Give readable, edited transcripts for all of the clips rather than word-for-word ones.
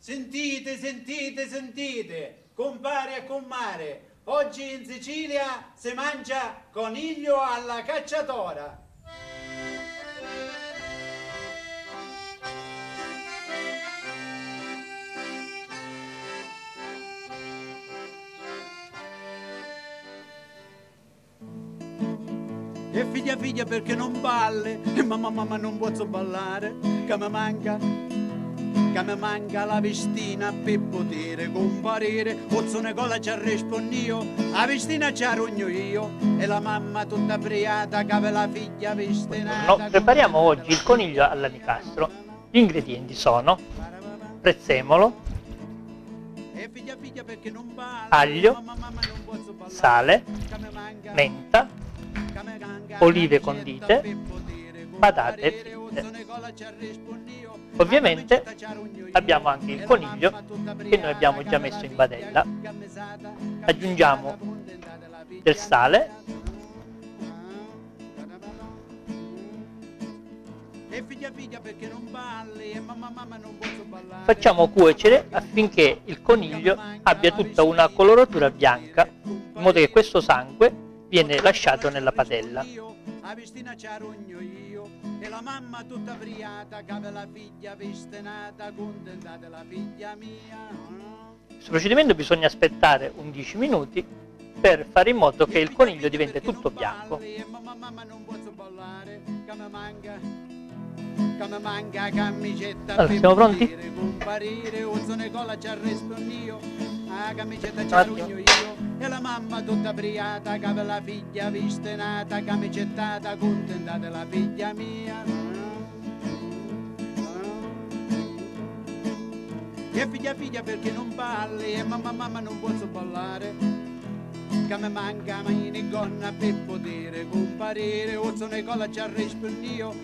Sentite, sentite, sentite, compare e comare, oggi in Sicilia si mangia coniglio alla cacciatora. E figlia perché non balle, e mamma non posso ballare, che mi manca la vestina per poter comparire, pozzo ne cola ci rispondo io, la vestina ci arugno io, e la mamma tutta briata che aveva la figlia vestinata. No, prepariamo oggi il coniglio all'anicastro. Gli ingredienti sono prezzemolo, aglio, sale, menta, olive condite, patate fritte. Ovviamente abbiamo anche il coniglio che noi abbiamo già messo in padella. Aggiungiamo del sale, facciamo cuocere affinché il coniglio abbia tutta una coloratura bianca, in modo che questo sangue viene lasciato nella padella. E la mamma tutta briata che aveva la figlia vestinata, contenta della figlia mia. Questo procedimento bisogna aspettare 11 minuti per fare in modo che il coniglio diventi tutto bianco. Allora, siamo pronti? E la mamma tutta briata che aveva la figlia vestinata, camicettata, contenta della figlia mia. E figlia perché non balli, e mamma non posso ballare, che mi manca in gonna per poter comparire, o sono e cola ci rispondo io,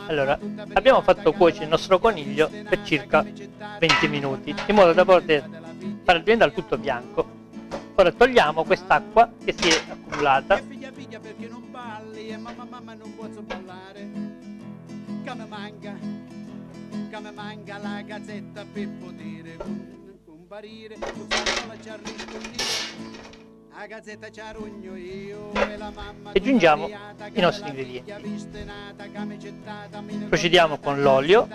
Allora, abbiamo fatto cuocere il nostro coniglio per circa 20 minuti, in modo da poter far diventare tutto bianco. Ora togliamo quest'acqua che si è accumulata. E aggiungiamo i nostri ingredienti. Procediamo con l'olio,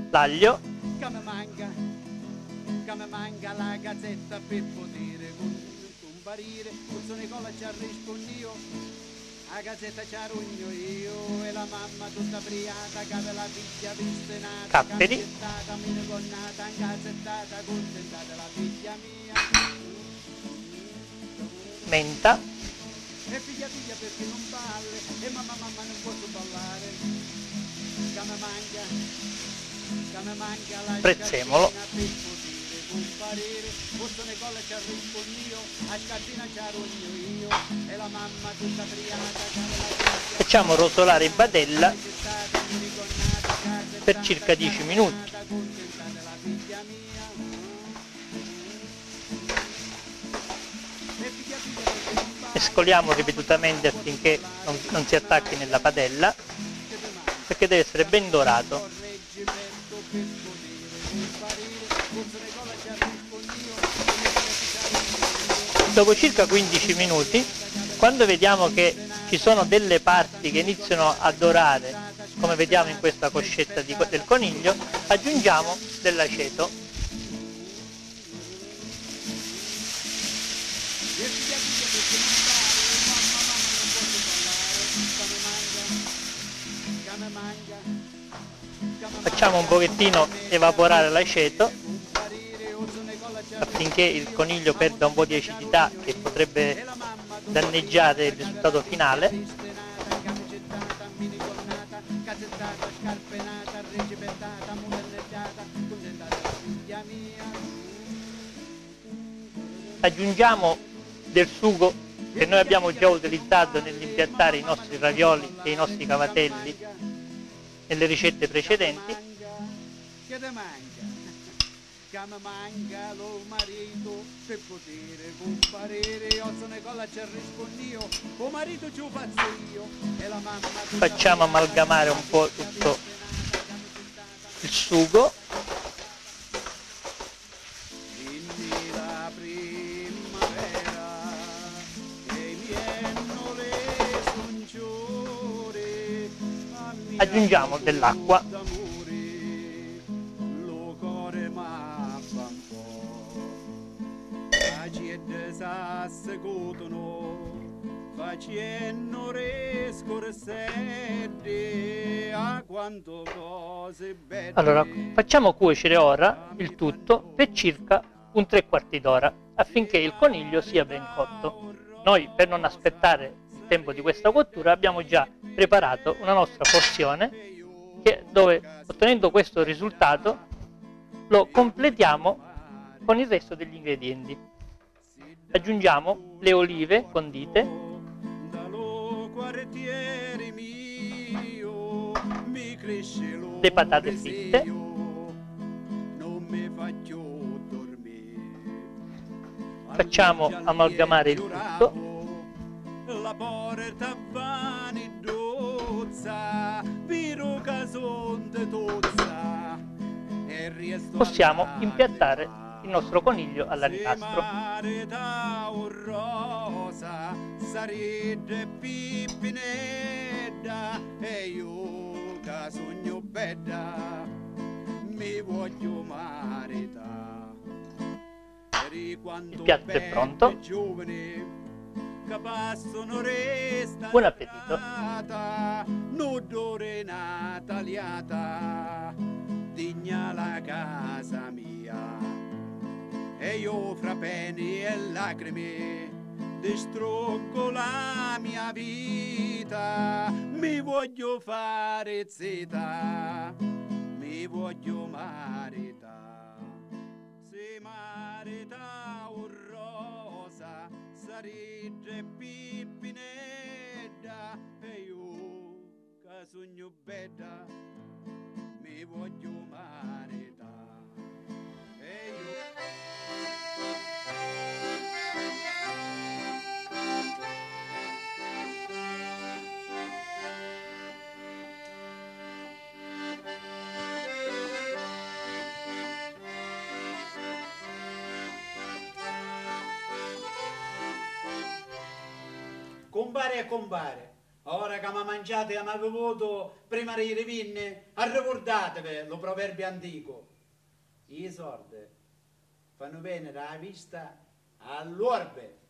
l'aglio, a casetta c'arugno io, e la mamma tutta briata che aveva la figlia vestinata, capperi, menta, e figlia perché non balle, e mamma non posso ballare, che mi manca la prezzemolo. Facciamo rosolare in padella per circa 10 minuti. Mescoliamo ripetutamente affinché non si attacchi nella padella, perché deve essere ben dorato. Dopo circa 15 minuti, quando vediamo che ci sono delle parti che iniziano a dorare, come vediamo in questa coscetta del coniglio, aggiungiamo dell'aceto. Facciamo un pochettino evaporare l'aceto affinché il coniglio perda un po' di acidità che potrebbe danneggiare il risultato finale. Aggiungiamo del sugo che noi abbiamo già utilizzato nell'impiattare i nostri ravioli e i nostri cavatelli nelle ricette precedenti. che mi manca lo marito per poter comparire. Io sono con la ci rispondo io, o marito ci faccio io e la mamma. Facciamo amalgamare un po' tutto il sugo. Quindi la primavera e viennero le sonciore, Aggiungiamo dell'acqua. lo cuore m'affa un po', facendo s'assecotono, facendo le scorsette, a quanto cose belle. Allora, facciamo cuocere ora il tutto per circa un 3/4 d'ora affinché il coniglio sia ben cotto. Noi, per non aspettare il tempo di questa cottura, abbiamo già preparato una nostra porzione dove, ottenendo questo risultato, lo completiamo con il resto degli ingredienti. Aggiungiamo le olive condite, le patate fritte, facciamo amalgamare il tutto. La porta vanidozza, viro casonte tozza, e riesto possiamo impiattare il nostro coniglio all'anicastro. rosa, sarebbe pippinedda, e io che sogno bella, mi voglio marità. Il piatto è pronto. Buon appetito! N'odore nataliata, digna la casa mia, e io fra peni e lacrime distruggo la mia vita. Mi voglio fare zeta, mi voglio marità, se marità un rosa sarebbe pippinedda, e io che sogno bella mi voglio marità, e io. Compare e compare, ora che mi mangiate e mi bevuto prima di rivinne, ricordatevi lo proverbio antico: i sordi fanno bene la vista all'orbe.